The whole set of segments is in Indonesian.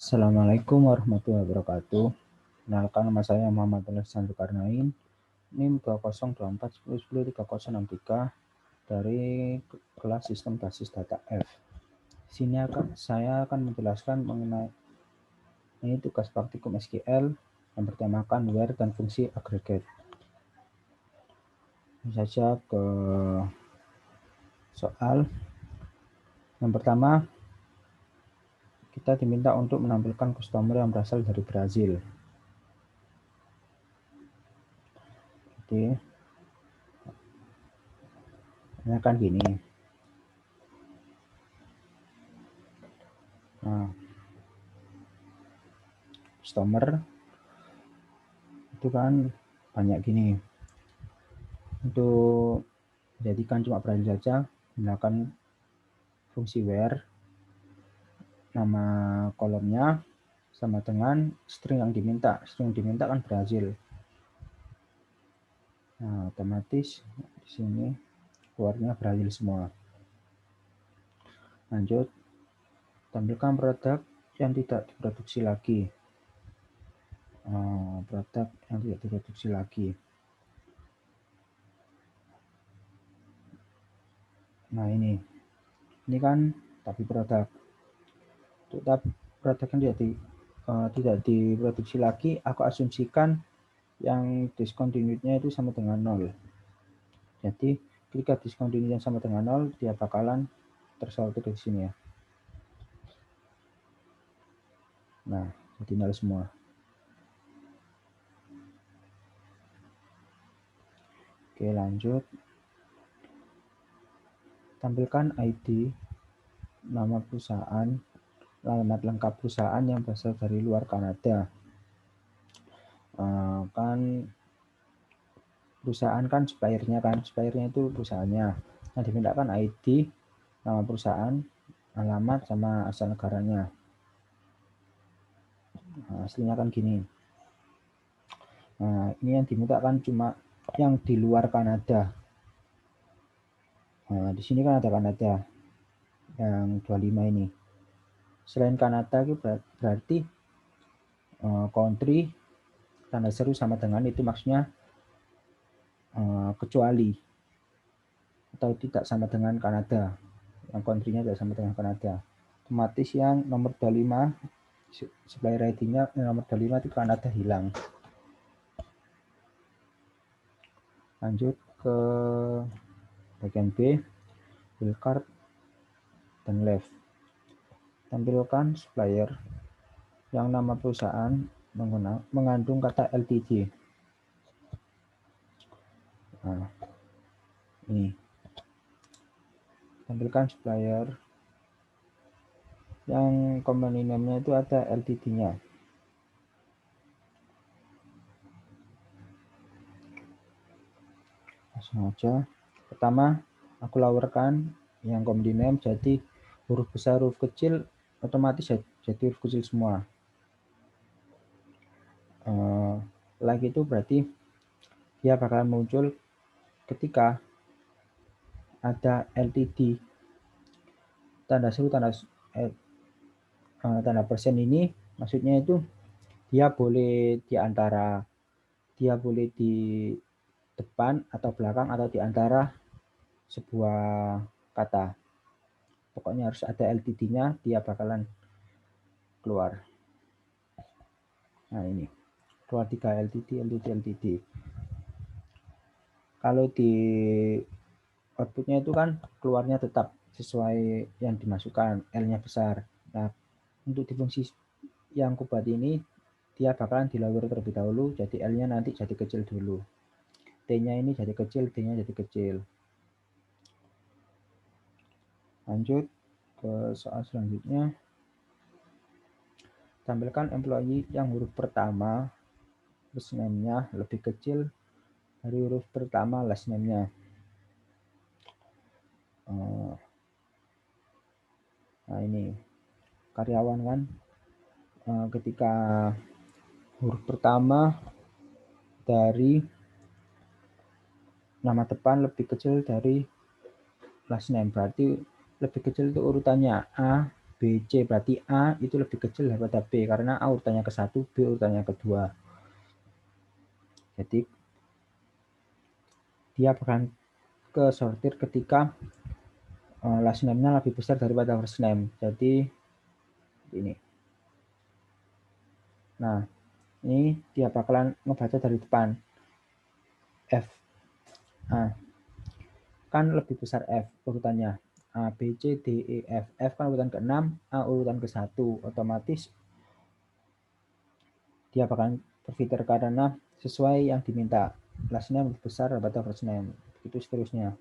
Assalamualaikum warahmatullahi wabarakatuh. Kenalkan, nama saya Muhammad Alexander Zulkarnain, NIM 202410103063 dari kelas Sistem Basis Data F. Sini saya akan menjelaskan mengenai tugas praktikum SQL yang bertemakan where dan fungsi agregat. Langsung saja ke soal. Yang pertama, kita diminta untuk menampilkan customer yang berasal dari Brazil. Jadi, ini akan gini. Nah, customer itu kan banyak gini. Untuk jadikan cuma Brazil saja, gunakan fungsi where, nama kolomnya sama dengan string yang diminta. String yang diminta kan Brazil. Nah, otomatis di sini keluarnya Brazil semua. Lanjut, tampilkan produk yang tidak diproduksi lagi. Produk yang tidak diproduksi lagi. Nah, ini kan tapi produk. Untuk produk yang tidak diproduksi lagi, aku asumsikan yang discontinued-nya itu sama dengan 0. Jadi ketika discontinued-nya sama dengan 0, dia bakalan tersortir di sini ya. Nah, jadi 0 semua. Oke, lanjut. Tampilkan ID, nama perusahaan, alamat lengkap perusahaan yang berasal dari luar Kanada. Kan perusahaan kan suppliernya itu perusahaannya. Nah, dimintakan ID, nama perusahaan, alamat, sama asal negaranya. Nah, aslinya kan gini. Nah, ini yang diminta kan cuma yang di luar Kanada. Nah, di sini kan ada Kanada yang 25 ini. Selain Kanada itu berarti country tanda seru sama dengan itu, maksudnya kecuali atau tidak sama dengan Kanada. Yang country-nya tidak sama dengan Kanada. Otomatis yang nomor 25 supplier ID-nya nomor 25 itu Kanada hilang. Lanjut ke bagian B, wildcard dan left. Tampilkan supplier yang nama perusahaan mengandung kata LTD. Nah, ini. Tampilkan supplier yang company name-nya itu ada LTD-nya. Langsung aja. Pertama, aku lawarkan yang company name jadi huruf besar, huruf kecil, otomatis jadi huruf kecil semua. Like itu berarti dia bakalan muncul ketika ada LTD. Tanda seru, tanda persen ini maksudnya itu dia boleh di depan atau belakang atau di antara sebuah kata. Pokoknya harus ada LTD-nya, dia bakalan keluar. Nah, ini keluar 3 LTD. Kalau di outputnya itu kan keluarnya tetap sesuai yang dimasukkan, L-nya besar. Nah, untuk di fungsi yang kubuat ini dia bakalan dilawar terlebih dahulu, jadi L-nya nanti jadi kecil dulu. T-nya ini jadi kecil, D-nya jadi kecil. Lanjut ke soal selanjutnya. Tampilkan employee yang huruf pertama first name-nya lebih kecil dari huruf pertama last name-nya. Nah, ini karyawan kan ketika huruf pertama dari nama depan lebih kecil dari last name, berarti lebih kecil itu urutannya A, B, C. Berarti A itu lebih kecil daripada B, karena A urutannya ke-1, B urutannya ke-2. Jadi, dia akan ke sortir ketika last name-nya lebih besar daripada first name. Jadi, ini. Nah, ini dia bakalan ngebaca dari depan. F. Nah, kan lebih besar F urutannya. A, B, C, D, E, F. F kan urutan ke-6, A urutan ke-1. Otomatis dia bakalan berpikir karena sesuai yang diminta. Last name lebih besar daripada first name. Begitu seterusnya.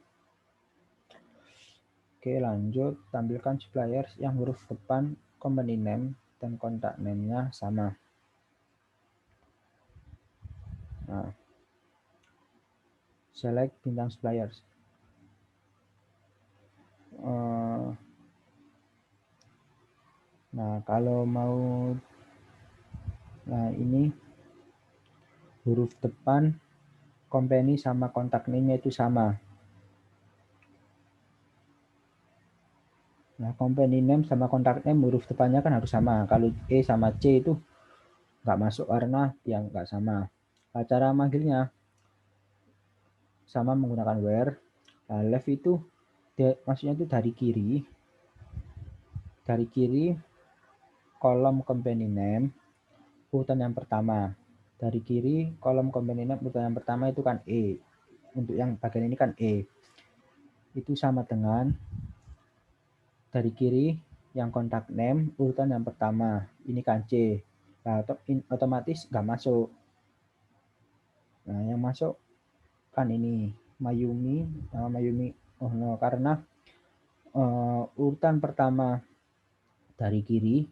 Oke, lanjut. Tampilkan suppliers yang huruf depan company name dan kontak name-nya sama. Nah, select bintang suppliers. Nah, kalau mau, nah ini huruf depan company sama kontak name-nya itu sama. Nah, company name sama kontak name huruf depannya kan harus sama. Kalau E sama C itu nggak masuk karena yang nggak sama. Nah, cara manggilnya sama menggunakan where. Nah, left itu maksudnya itu dari kiri kolom company name urutan yang pertama. Dari kiri kolom company name urutan yang pertama itu kan E. Untuk yang bagian ini kan E. Itu sama dengan dari kiri yang kontak name urutan yang pertama. Ini kan C. Nah, otomatis nggak masuk. Nah, yang masuk kan ini Mayumi, nama Mayumi. Oh no, karena urutan pertama dari kiri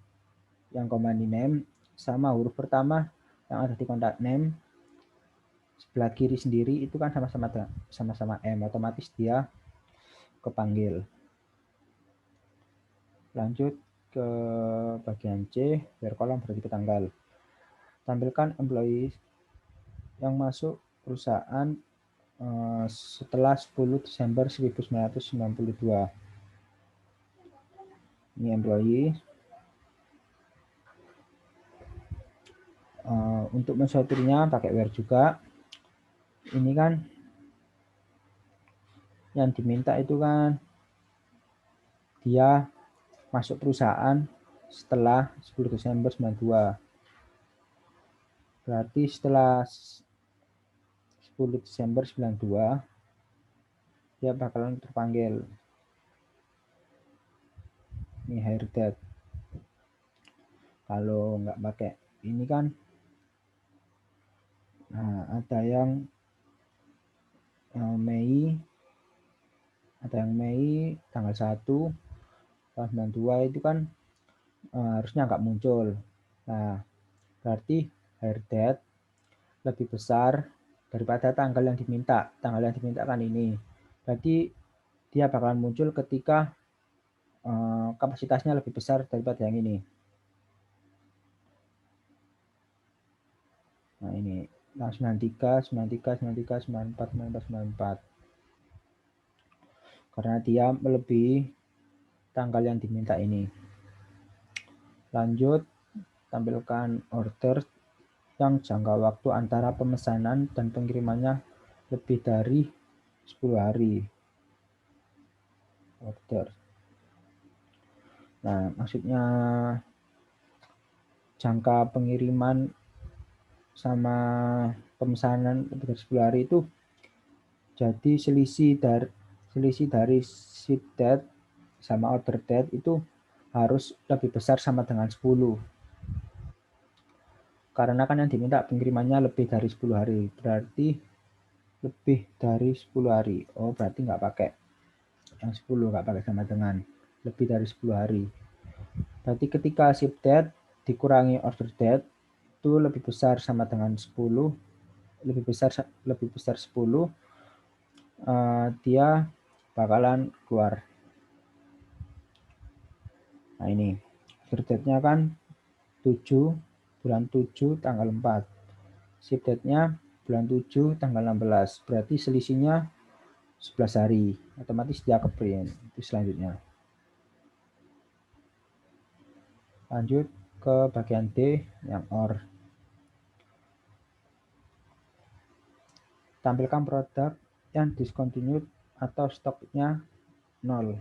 yang company name sama huruf pertama yang ada di kontak name sebelah kiri sendiri itu kan sama-sama M, otomatis dia kepanggil. Lanjut ke bagian C, biar kolom berarti ke tanggal. Tampilkan employee yang masuk perusahaan setelah 10 Desember 1992. Ini employee. Untuk mensortirnya pakai where juga. Ini kan yang diminta itu kan dia masuk perusahaan setelah 10 Desember 92. Berarti setelah 10 Desember 92 dia bakalan terpanggil. Ini hire date. Kalau nggak pakai ini kan, nah ada yang Mei, tanggal 1 tahun 92 itu kan harusnya nggak muncul. Nah, berarti hire date lebih besar daripada tanggal yang diminta. Tanggal yang diminta kan ini. Berarti dia bakalan muncul ketika kapasitasnya lebih besar daripada yang ini. Nah ini, nah 93, 93, 93, 94, 94, 94. Karena dia melebihi tanggal yang diminta ini. Lanjut, tampilkan order yang jangka waktu antara pemesanan dan pengirimannya lebih dari 10 hari. Order. Nah, maksudnya jangka pengiriman sama pemesanan lebih dari 10 hari itu jadi selisih dari ship date sama order date itu harus lebih besar sama dengan 10. Karena kan yang diminta pengirimannya lebih dari 10 hari. Berarti lebih dari 10 hari. Oh, berarti nggak pakai yang 10, nggak pakai sama dengan lebih dari 10 hari. Berarti ketika ship date dikurangi order date itu lebih besar sama dengan 10, lebih besar 10, dia bakalan keluar. Nah ini order date-nya kan 7, bulan 7 tanggal 4. Ship date-nya bulan 7 tanggal 16. Berarti selisihnya 11 hari. Otomatis dia ke print. Itu selanjutnya. Lanjut ke bagian D yang OR. Tampilkan produk yang discontinued atau stoknya 0.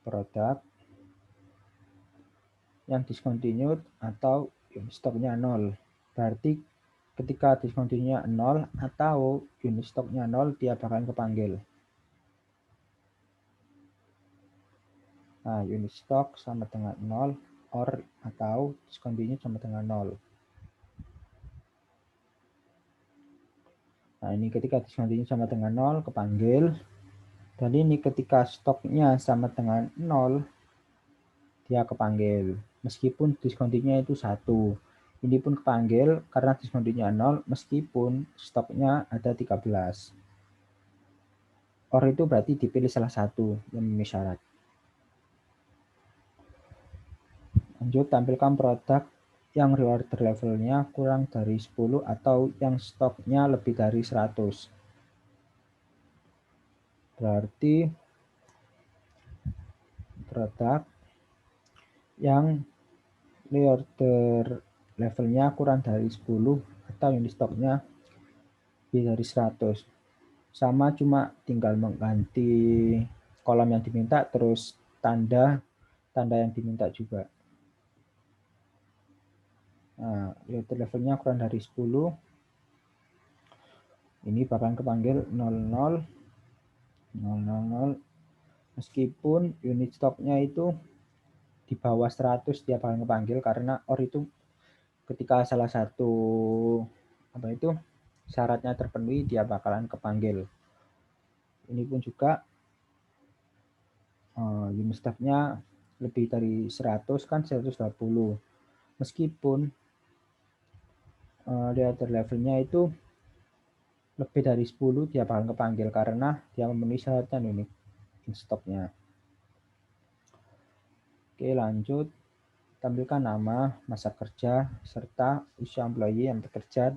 Produk yang discontinued atau stoknya 0. Berarti ketika discontinued 0 atau unit stoknya 0, dia bakalan kepanggil. Nah, unit stok sama dengan 0 or atau discontinued sama dengan 0. Nah, ini ketika discontinued sama dengan 0 kepanggil. Dan ini ketika stoknya sama dengan 0, dia kepanggil. Meskipun diskontinya itu 1. Ini pun kepanggil karena diskontinya 0 meskipun stoknya ada 13. OR itu berarti dipilih salah satu yang memenuhi syarat. Lanjut, tampilkan produk yang reorder levelnya kurang dari 10 atau yang stoknya lebih dari 100. Berarti produk yang reorder levelnya kurang dari 10 atau yang di stoknya lebih dari 100. Sama, cuma tinggal mengganti kolom yang diminta terus tanda yang diminta juga. Nah, levelnya kurang dari 10. Ini bakalan kepanggil 00 000. Meskipun unit stoknya itu di bawah 100, dia bakalan kepanggil karena OR itu ketika salah satu syaratnya terpenuhi, dia bakalan kepanggil. Ini pun juga unit stoknya lebih dari 100 kan 120. Meskipun reorder levelnya itu lebih dari 10, dia bakal kepanggil karena dia memenuhi syaratnya unit stoknya. Oke, lanjut. Tampilkan nama, masa kerja, serta usia employee yang bekerja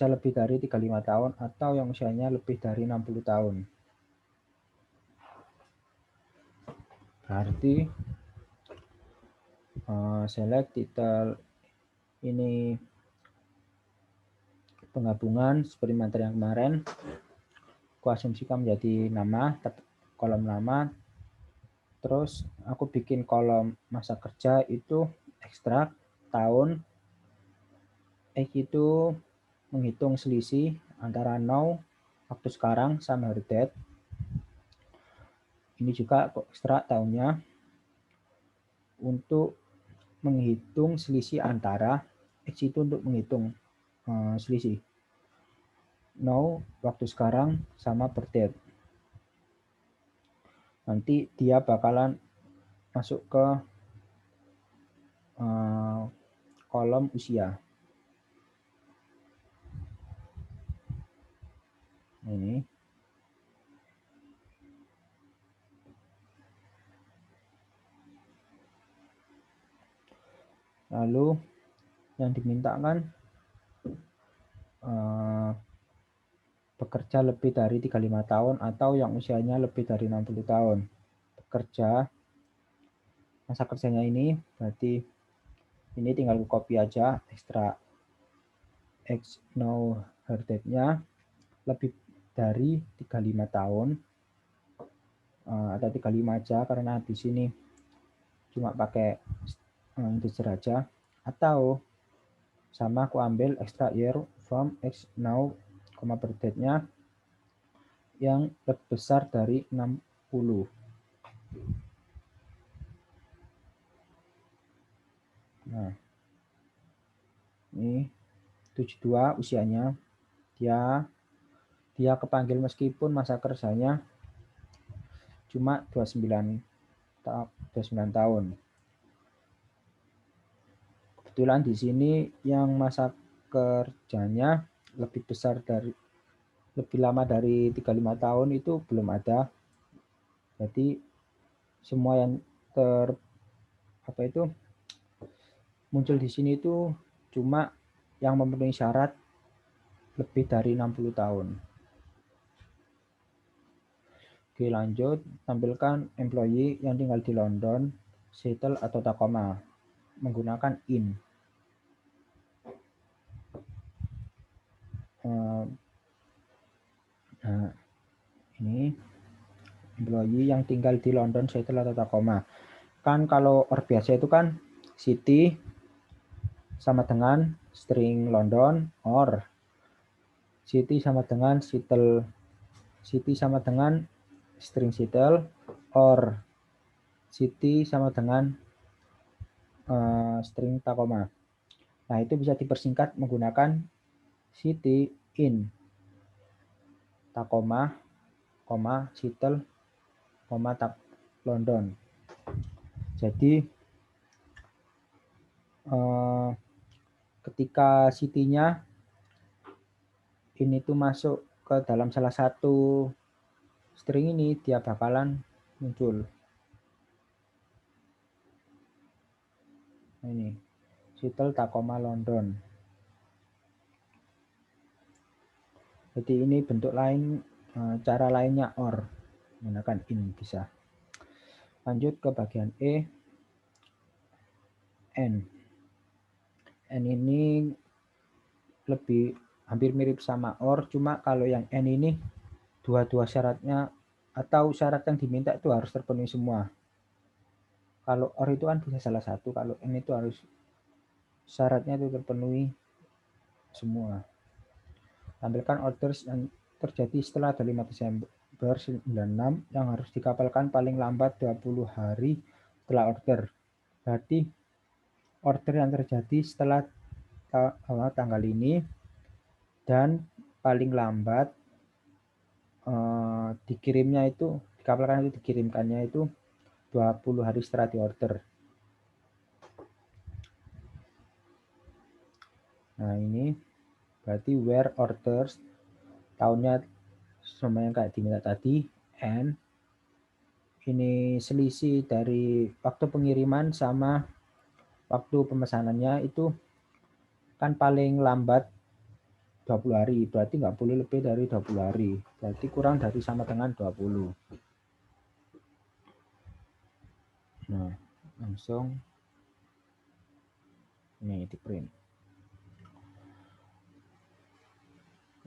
lebih dari 35 tahun atau yang usianya lebih dari 60 tahun. Berarti select title ini penggabungan seperti materi yang kemarin. Aku asumsikan menjadi nama, kolom nama. Terus aku bikin kolom masa kerja itu ekstrak tahun. X itu menghitung selisih antara now waktu sekarang sama hari date. Ini juga aku ekstrak tahunnya untuk menghitung selisih antara X itu untuk menghitung selisih now waktu sekarang sama per date. Nanti dia bakalan masuk ke kolom usia. Ini lalu yang dimintakan bekerja lebih dari 35 tahun atau yang usianya lebih dari 60 tahun. Bekerja, masa kerjanya ini berarti ini tinggal copy aja, ekstra X now her date-nya lebih dari 35 tahun atau 35 aja karena di sini cuma pakai integer aja, atau sama aku ambil extra year from X now, per date-nya yang lebih besar dari 60. Nah, ini 72 usianya, dia kepanggil meskipun masa kerjanya cuma 29 tahun. Kebetulan di sini yang masa kerjanya lebih lama dari 35 tahun itu belum ada. Jadi semua yang muncul di sini itu cuma yang memenuhi syarat lebih dari 60 tahun. Oke, lanjut. Tampilkan employee yang tinggal di London, Seattle, atau Tacoma menggunakan in. Nah, ini employee yang tinggal di London, Seattle, atau Tacoma. Kan kalau or biasa itu kan city sama dengan string London, or city sama dengan Seattle, city sama dengan string Seattle, or city sama dengan string Tacoma. Nah, itu bisa dipersingkat menggunakan city in Tacoma, Seattle, London. Jadi ketika city-nya ini tuh masuk ke dalam salah satu string ini, dia bakalan muncul. Ini Seattle, Tacoma, London. Jadi ini bentuk lain, cara lainnya or menggunakan in bisa. Lanjut ke bagian E, N. N ini lebih hampir mirip sama or, cuma kalau yang N ini dua-dua syaratnya atau syarat yang diminta itu harus terpenuhi semua. Kalau or itu kan bisa salah satu, kalau N itu harus syaratnya itu terpenuhi semua. Tampilkan orders yang terjadi setelah 5 Desember 96 yang harus dikapalkan paling lambat 20 hari setelah order. Berarti order yang terjadi setelah tanggal ini dan paling lambat dikirimnya itu, dikapalkan itu dikirimkannya itu 20 hari setelah diorder. Nah, ini berarti where orders tahunnya sama yang kayak diminta tadi, and ini selisih dari waktu pengiriman sama waktu pemesanannya itu kan paling lambat 20 hari, berarti nggak boleh lebih dari 20 hari, berarti kurang dari sama dengan 20. Nah, langsung ini di print.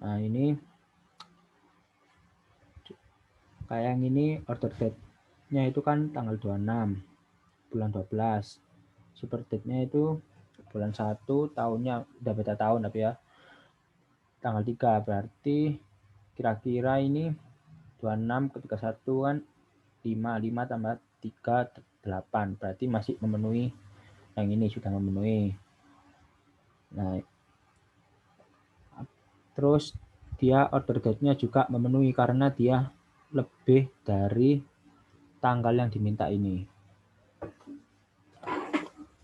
Nah, ini kayak yang ini order date-nya itu kan tanggal 26 bulan 12. Super date-nya itu bulan 1, tahunnya udah beda tahun tapi ya. Tanggal 3 berarti kira-kira ini 26 ketika 1 kan 5 tambah 3 8, berarti masih memenuhi, yang ini sudah memenuhi. Nah, terus dia order date-nya juga memenuhi karena dia lebih dari tanggal yang diminta ini.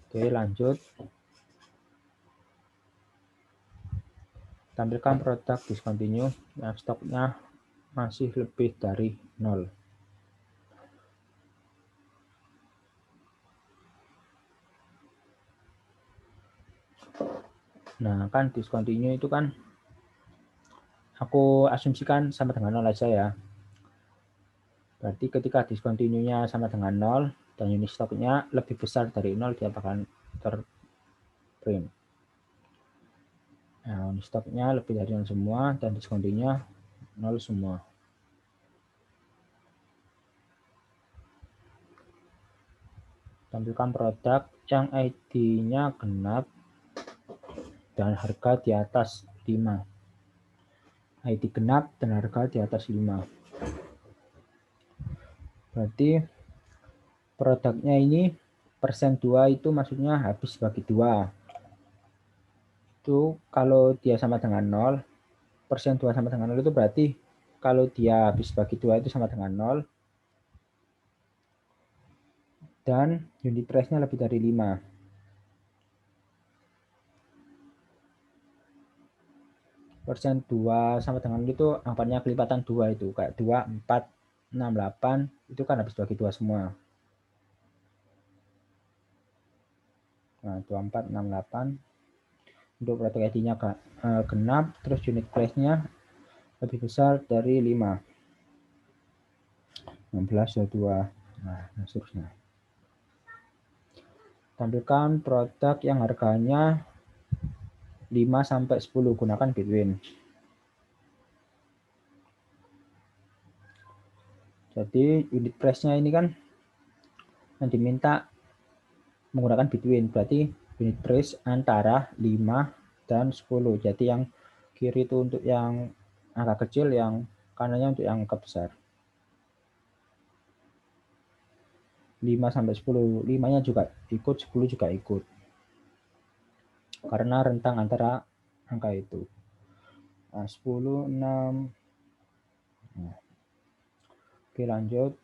Oke, lanjut. Tampilkan produk discontinue yang stoknya masih lebih dari 0. Nah, kan discontinue itu kan aku asumsikan sama dengan 0 aja ya. Berarti ketika discontinue-nya sama dengan 0 dan unit stoknya lebih besar dari 0, dia akan terprint. Nah, unit stoknya lebih dari 0 semua dan discontinue 0 semua. Tampilkan produk yang ID-nya genap dan harga di atas 5. ID genap dan harga di atas 5. Berarti produknya ini persen 2 itu maksudnya habis bagi 2. Itu kalau dia sama dengan 0, persen 2 sama dengan 0 itu berarti kalau dia habis bagi 2 itu sama dengan 0 dan unit price-nya lebih dari 5. Persen 2 sama dengan itu angkanya kelipatan 2 itu, kayak 2, 4, 6, 8, itu kan habis bagi 2 semua. Nah, 24, 68 untuk produk ID-nya genap, terus unit price-nya lebih besar dari 5. 16, 22. Nah, seterusnya. Tampilkan produk yang harganya 5 sampai 10, gunakan Bitwin. Jadi unit price-nya ini kan yang diminta menggunakan Bitwin, berarti unit price antara 5 dan 10. Jadi yang kiri itu untuk yang angka kecil, yang kanannya untuk yang angka besar. 5 sampai 10, 5-nya juga ikut, 10 juga ikut. Karena rentang antara angka itu. Nah, 10, 6. Nah. Oke, lanjut.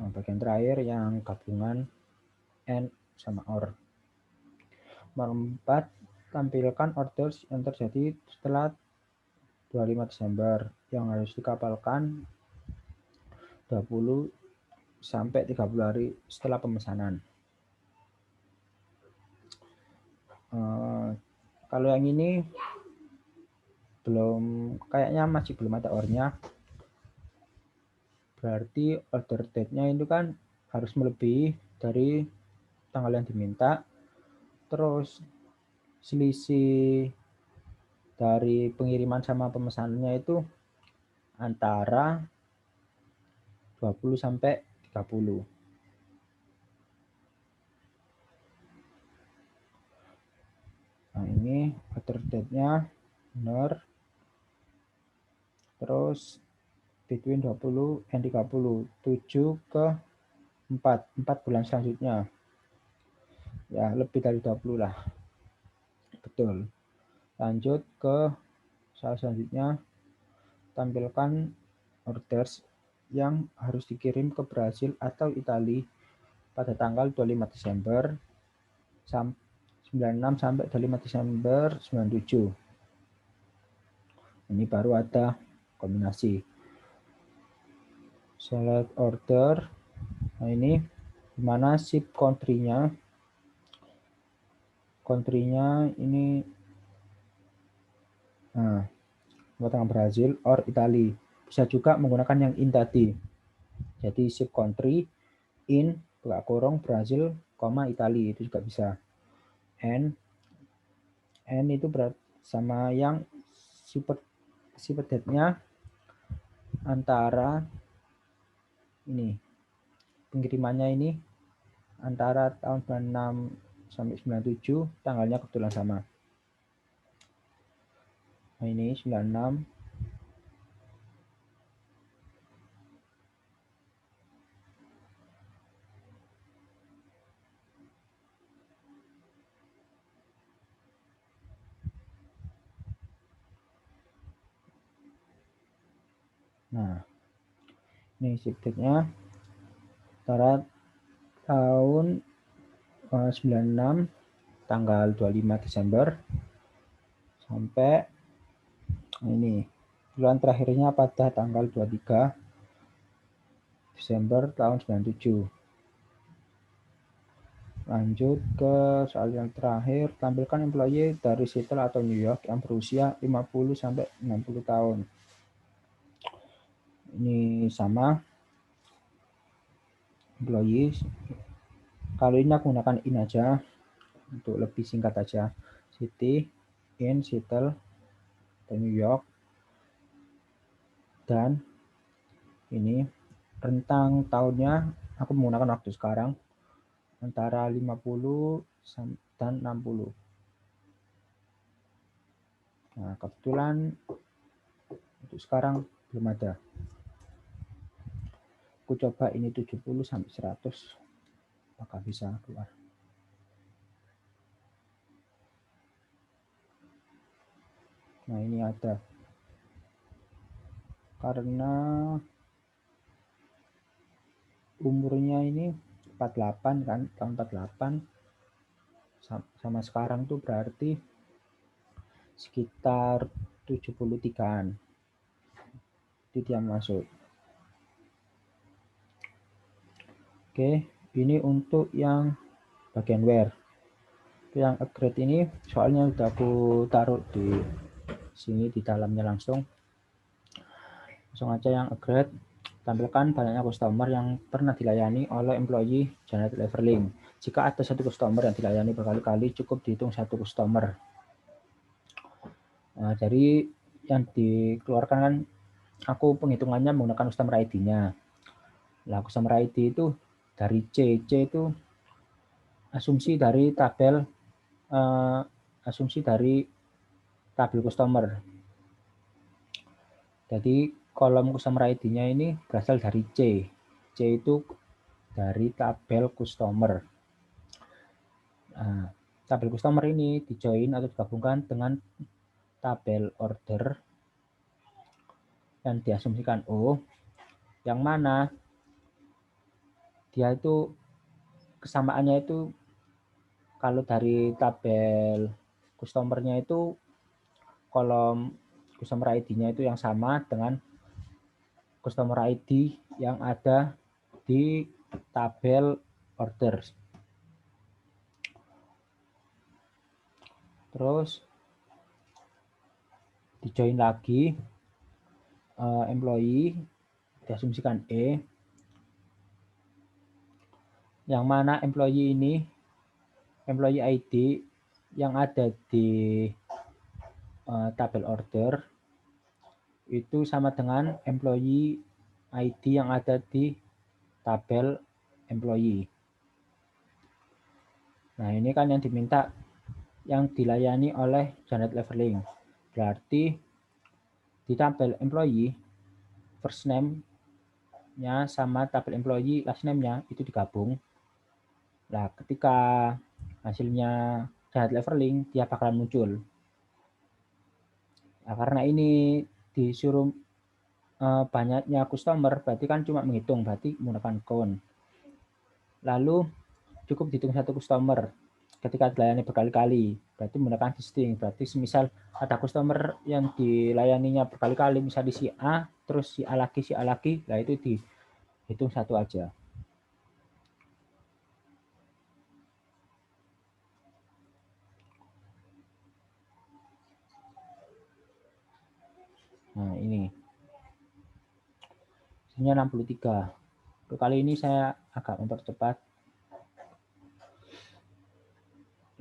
Nah, bagian terakhir yang gabungan AND sama OR. Nomor 4, tampilkan orders yang terjadi setelah 25 Desember yang harus dikapalkan 20 sampai 30 hari setelah pemesanan. Kalau yang ini kayaknya masih belum ada ornya. Berarti order date-nya itu kan harus melebihi dari tanggal yang diminta. Terus selisih dari pengiriman sama pemesanannya itu antara 20 sampai 30. Nah, ini order date-nya benar. Terus between 20 and 30, 7 ke 4 bulan selanjutnya. Ya, lebih dari 20 lah. Betul. Lanjut ke selanjutnya, tampilkan orders yang harus dikirim ke Brasil atau Italia pada tanggal 25 Desember 96 sampai 25 Desember 97. Ini baru ada kombinasi. Select order. Nah, ini dimana ship country-nya. Country-nya ini tengah Brazil or Italy. Bisa juga menggunakan yang in tadi. Jadi ship country in Brazil, Italy itu juga bisa. And itu sama yang ship date-nya antara ini pengirimannya ini antara tahun 96 sampai 97, tanggalnya kebetulan sama. Nah, ini 96. Nah, ini ship date-nya antara tahun 96 tanggal 25 Desember sampai ini bulan terakhirnya pada tanggal 23 Desember tahun 97. Lanjut ke soal yang terakhir, tampilkan employee dari Seattle atau New York yang berusia 50 sampai 60 tahun. Ini sama employee. Kali ini aku gunakan in aja untuk lebih singkat aja. City in Seattle atau New York, dan ini rentang tahunnya aku menggunakan waktu sekarang antara 50 dan 60. Nah, kebetulan untuk sekarang belum ada. Aku coba ini 70 sampai 100. Apakah bisa keluar? Nah, ini ada. Karena umurnya ini 48 kan, tahun 48 sama sekarang tuh berarti sekitar 73-an. Itu dia masuk. Oke, ini untuk yang bagian where. Yang upgrade ini soalnya udah aku taruh di sini di dalamnya langsung aja yang upgrade. Tampilkan banyaknya customer yang pernah dilayani oleh employee Janet Leverling. Jika ada satu customer yang dilayani berkali-kali, cukup dihitung satu customer. Nah, dari yang dikeluarkan kan aku penghitungannya menggunakan customer ID-nya. Nah, customer ID itu dari C itu asumsi dari tabel customer. Jadi kolom customer ID-nya ini berasal dari C. C itu dari tabel customer. Nah, tabel customer ini dijoin atau digabungkan dengan tabel order yang diasumsikan O, yang mana dia itu kesamaannya itu kalau dari tabel customer-nya itu kolom customer ID-nya itu yang sama dengan customer ID yang ada di tabel order. Terus dijoin lagi employee diasumsikan E, yang mana employee ID yang ada di tabel order itu sama dengan employee ID yang ada di tabel employee. Nah, ini kan yang diminta yang dilayani oleh Janet Leverling. Berarti di tabel employee first name-nya sama tabel employee last name-nya itu digabung. Nah, ketika hasilnya Janet Leverling, dia bakalan muncul. Nah, karena ini disuruh banyaknya customer, berarti kan cuma menghitung, berarti menggunakan count. Lalu cukup dihitung satu customer ketika dilayani berkali-kali, berarti menggunakan distinct. Berarti semisal ada customer yang dilayaninya berkali-kali, misalnya di si A, terus si A lagi, nah itu dihitung satu aja. Nah, ini. Hasilnya 63. Untuk kali ini saya agak mempercepat.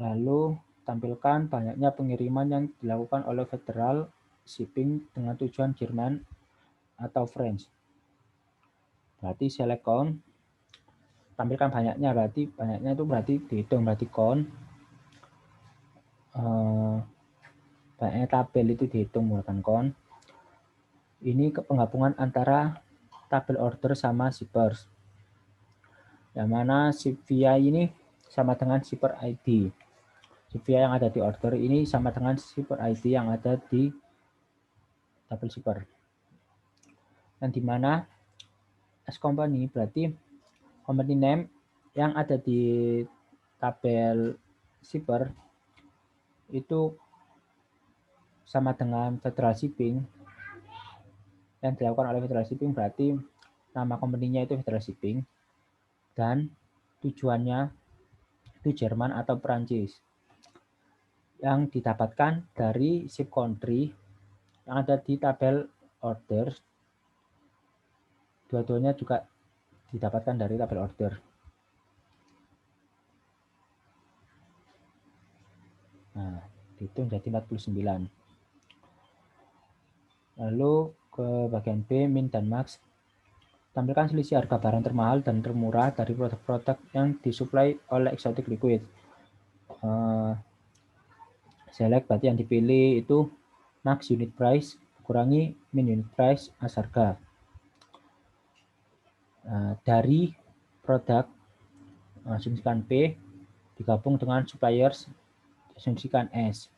Lalu tampilkan banyaknya pengiriman yang dilakukan oleh Federal Shipping dengan tujuan Jerman atau French. Berarti select count, tampilkan banyaknya, berarti banyaknya itu berarti dihitung, berarti count. Banyaknya tabel itu dihitung menggunakan count. Ini penggabungan antara tabel order sama shippers. Yang mana shipvia ini sama dengan shipper ID. Shipvia yang ada di order ini sama dengan shipper ID yang ada di tabel shipper. Dan di mana as company berarti company name yang ada di tabel shipper itu sama dengan Federal Shipping. Yang dilakukan oleh Federal Shipping berarti nama company-nya itu Federal Shipping dan tujuannya itu Jerman atau Perancis. Yang didapatkan dari ship country yang ada di tabel order, dua-duanya juga didapatkan dari tabel order. Nah, itu jadi 49. Lalu ke bagian B, min dan max. Tampilkan selisih harga barang termahal dan termurah dari produk-produk yang disuplai oleh Exotic Liquid. Select berarti yang dipilih itu max unit price kurangi min unit price as harga. Dari produk asumsikan P digabung dengan suppliers asumsikan S.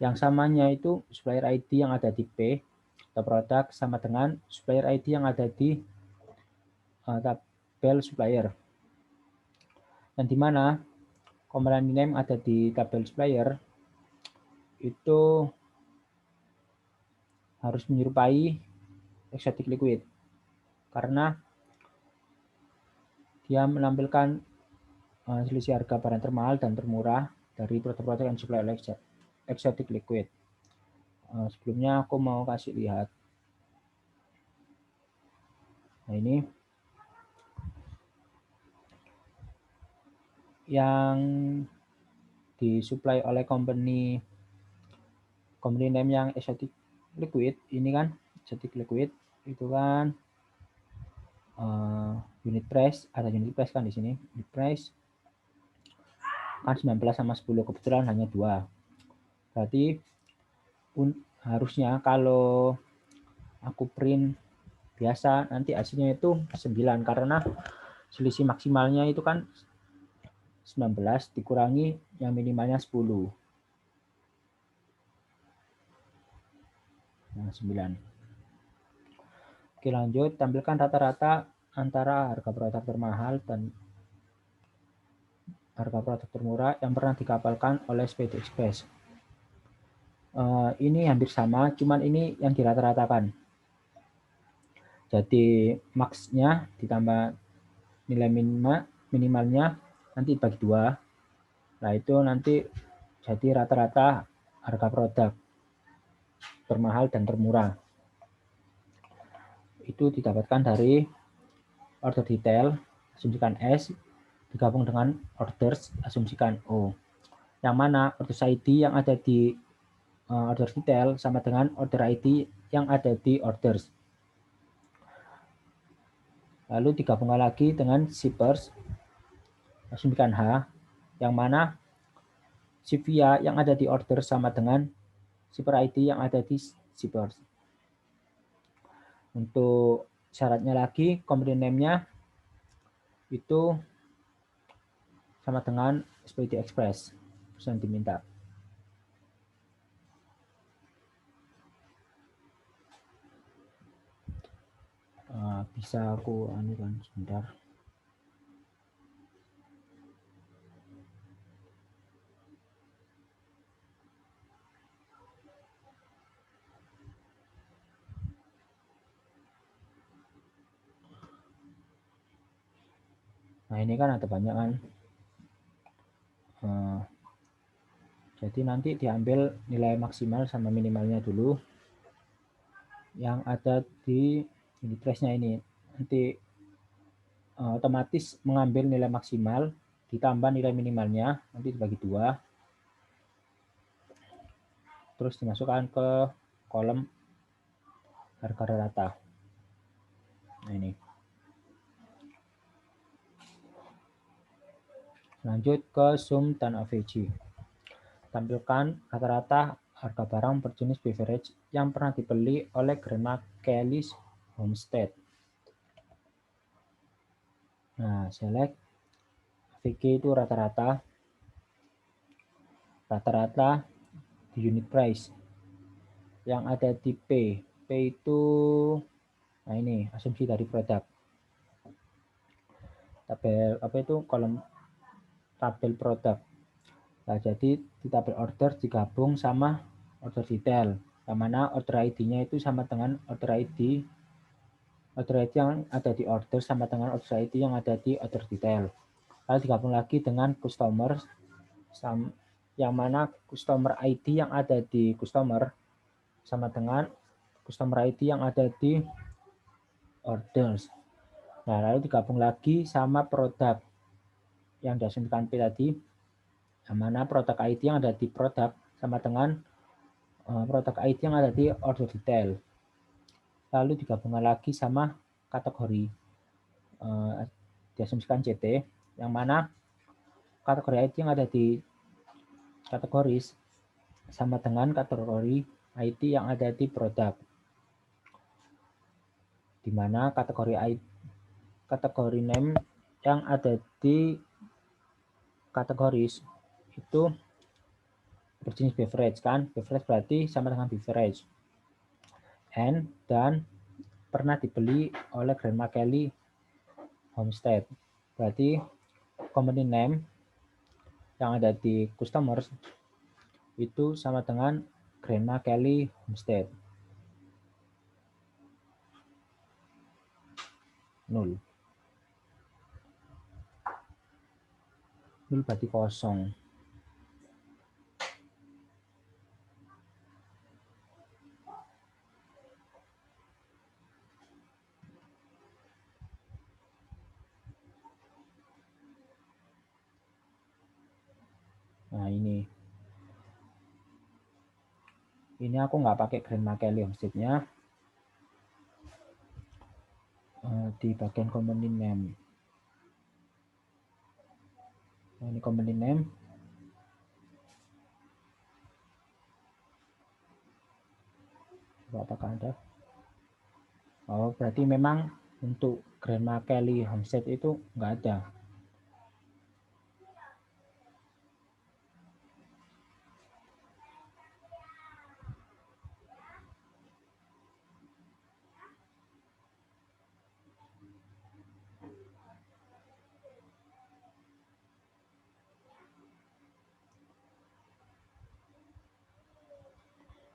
Yang samanya itu supplier ID yang ada di P atau produk sama dengan supplier ID yang ada di tabel supplier. Dan di mana company name ada di tabel supplier itu harus menyerupai Exotic Liquid karena dia menampilkan selisih harga barang termahal dan termurah dari produk-produk yang disuplai oleh Exotic Liquid. Sebelumnya aku mau kasih lihat Nah, ini yang disuplai oleh company name yang Exotic Liquid ini kan, Exotic Liquid itu kan unit price, ada unit price kan di sini, unit price kan 19 sama 10, kebetulan hanya 2. Berarti harusnya kalau aku print biasa nanti hasilnya itu 9, karena selisih maksimalnya itu kan 19 dikurangi yang minimalnya 10. Nah, 9. Oke, lanjut. Tampilkan rata-rata antara harga produk termahal dan harga produk termurah yang pernah dikapalkan oleh Speedy Express. Ini hampir sama, cuman ini yang dirata-ratakan. Jadi max-nya ditambah nilai minimalnya nanti bagi 2. Nah, itu nanti jadi rata-rata harga produk termahal dan termurah. Itu didapatkan dari order detail, asumsikan S, digabung dengan orders, asumsikan O. Yang mana orders ID yang ada di order detail sama dengan order ID yang ada di orders. Lalu digabungkan lagi dengan shippers, asumsikan H, yang mana shipvia yang ada di order sama dengan shipper ID yang ada di shippers. Untuk syaratnya lagi, company name-nya itu sama dengan Speedy Express yang diminta. Bisa aku kan sebentar. Nah, ini kan ada banyak kan. Jadi nanti diambil nilai maksimal sama minimalnya dulu yang ada di unit price-nya ini. Nanti otomatis mengambil nilai maksimal ditambah nilai minimalnya, nanti dibagi 2. Terus dimasukkan ke kolom harga rata. Nah, ini. Lanjut ke sum dan AVG. Tampilkan rata-rata harga barang berjenis beverage yang pernah dibeli oleh Grandma Kelly's Homestead. Nah, select AVG itu rata-rata di unit price yang ada di P. P itu, nah ini asumsi dari produk. Tabel apa itu, kolom tabel produk. Nah, jadi di tabel order digabung sama order detail, yang mana order ID-nya itu sama dengan order ID yang ada di order sama dengan order ID yang ada di order detail. Lalu digabung lagi dengan customer, yang mana customer ID yang ada di customer sama dengan customer ID yang ada di orders. Nah, lalu digabung lagi sama produk yang diasumsikan P tadi, yang mana produk ID yang ada di produk sama dengan produk ID yang ada di order detail. Lalu digabungkan lagi sama kategori, diasumsikan CT, yang mana kategori ID yang ada di kategoris sama dengan kategori ID yang ada di produk, di mana kategori name yang ada di kategoris itu berjenis beverage kan, beverage berarti sama dengan beverage, dan pernah dibeli oleh Grandma Kelly Homestead, berarti company name yang ada di customers itu sama dengan Grandma Kelly Homestead. 0 berarti kosong. ini aku nggak pakai Grandma Kelly Homestead-nya. Di bagian company name. Ini company name. Apakah ada? Oh, berarti memang untuk Grandma Kelly Homestead itu nggak ada.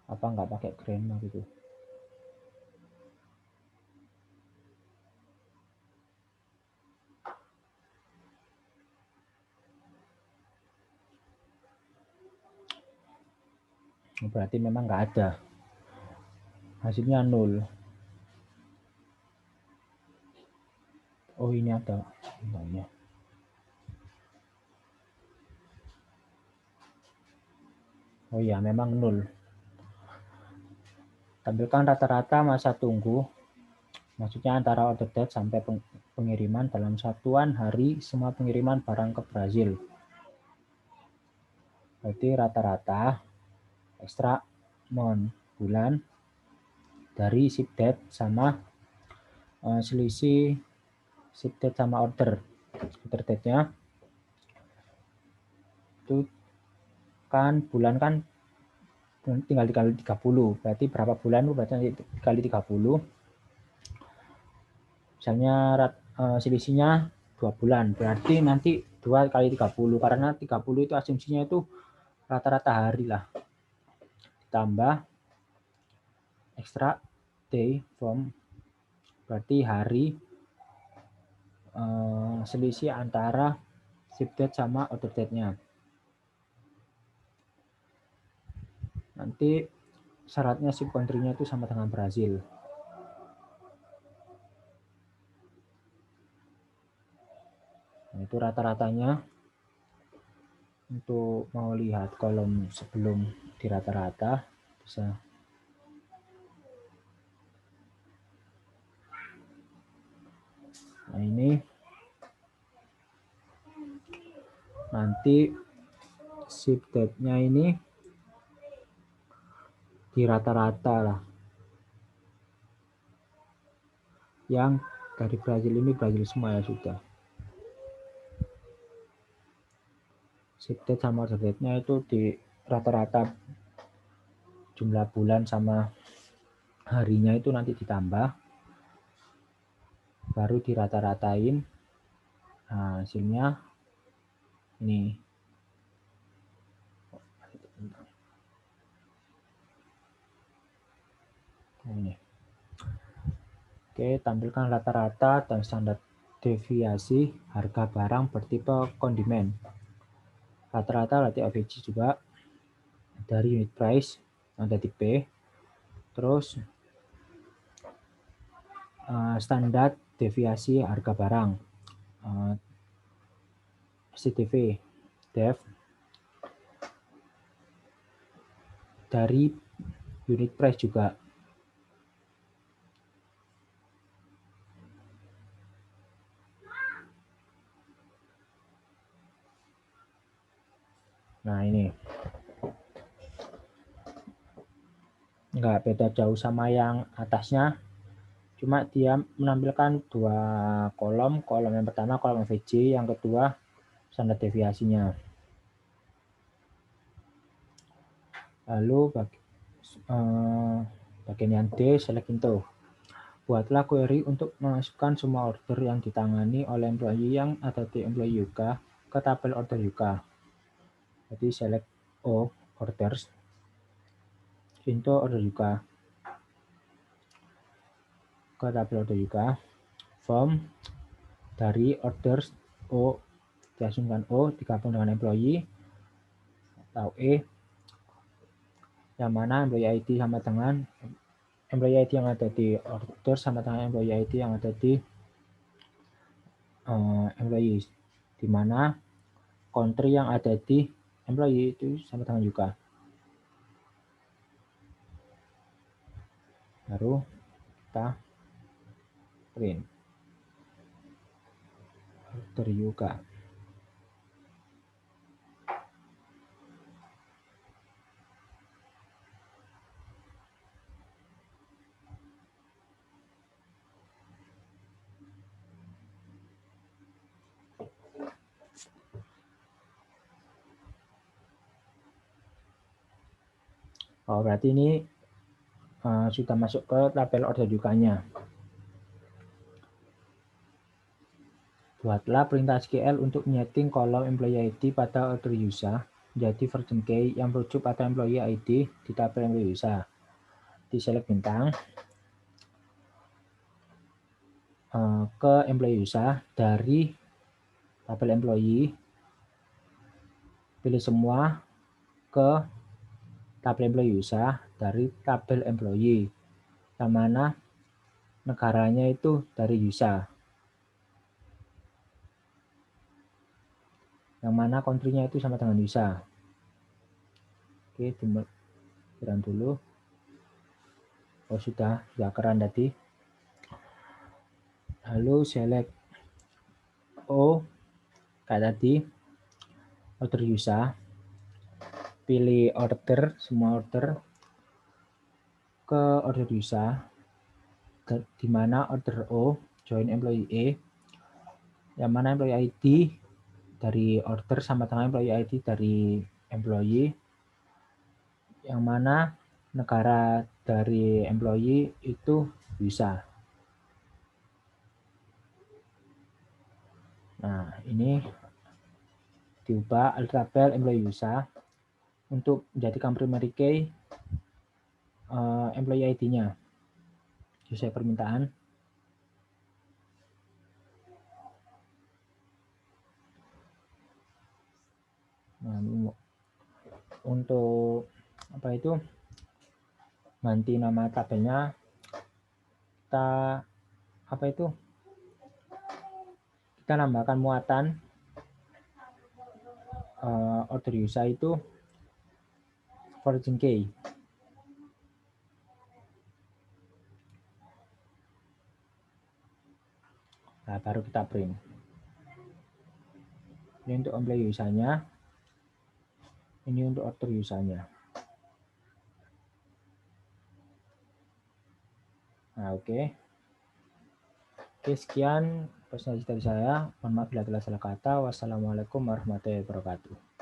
Apa nggak pakai grandma gitu? Berarti memang nggak ada. Hasilnya 0. Oh, ini ada bintangnya. Oh iya, memang 0. Tampilkan rata-rata masa tunggu, maksudnya antara order date sampai pengiriman dalam satuan hari semua pengiriman barang ke Brazil. Berarti rata-rata ekstra month bulan dari ship date sama selisih ship date sama order date-nya. Itu kan bulan kan tinggal dikali 30. Berarti berapa bulan itu berarti dikali 30. Misalnya selisihnya 2 bulan. Berarti nanti 2 kali 30. Karena 30 itu asumsinya itu rata-rata hari lah. Ditambah extra day from, berarti hari selisih antara ship date sama order date-nya. Nanti syaratnya ship country-nya itu sama dengan Brazil. Nah, itu rata-ratanya. Untuk mau lihat kolom sebelum di rata-rata bisa. Nah, ini nanti ship date-nya ini di rata-rata lah. Yang dari Brazil ini Brazil semua ya sudah. Ship date sama order date-nya itu di rata-rata jumlah bulan sama harinya itu nanti ditambah, baru dirata-ratain. Nah, hasilnya ini. Ini. Oke, tampilkan rata-rata dan standar deviasi harga barang bertipe kondimen. Rata-rata berarti average juga dari unit price ada di P. Terus standar deviasi harga barang STDV DEV dari unit price juga. Nah, ini nggak beda jauh sama yang atasnya, cuma dia menampilkan 2 kolom. Kolom yang pertama kolom VJ, yang kedua standar deviasinya. Lalu bagian yang D, select into. Buatlah query untuk memasukkan semua order yang ditangani oleh employee yang ada di employee Yuka ke tabel order Yuka. Jadi select O, orders, into order Yuka. Ke tabel order Yuka. From, dari orders O, diasumsikan O digabung dengan employee atau E, yang mana employee ID sama dengan employee ID yang ada di order sama dengan employee ID yang ada di employees, di mana country yang ada di employee itu sama dengan Yuka. Baru kita print order Yuka. Oh, berarti ini sudah masuk ke tabel order Yukanya. Buatlah perintah SQL untuk menyeting kolom employee ID pada order user menjadi version key yang merujuk pada employee ID di tabel employee user. Di select bintang ke employee user dari tabel employee, pilih semua ke tabel employee user dari tabel employee, yang mana negaranya itu dari user, yang mana country-nya itu sama dengan user. Oke, diberan dulu. Oh, sudah keren tadi. Lalu select O kayak tadi, order user, pilih order, semua order ke order user, di mana order O join employee E, yang mana employee ID dari order sama dengan employee ID dari employee, yang mana negara dari employee itu user. Nah, ini diubah tabel employee user untuk menjadikan primary key employee ID-nya sesuai permintaan. Nah, untuk apa itu ganti nama tabelnya, kita apa itu kita nambahkan muatan order user itu version key. Nah, baru kita print. Ini untuk employee usernya, ini untuk order usernya. Nah, oke, sekian presentasi dari saya. Mohon maaf bila salah kata. Wassalamualaikum warahmatullahi wabarakatuh.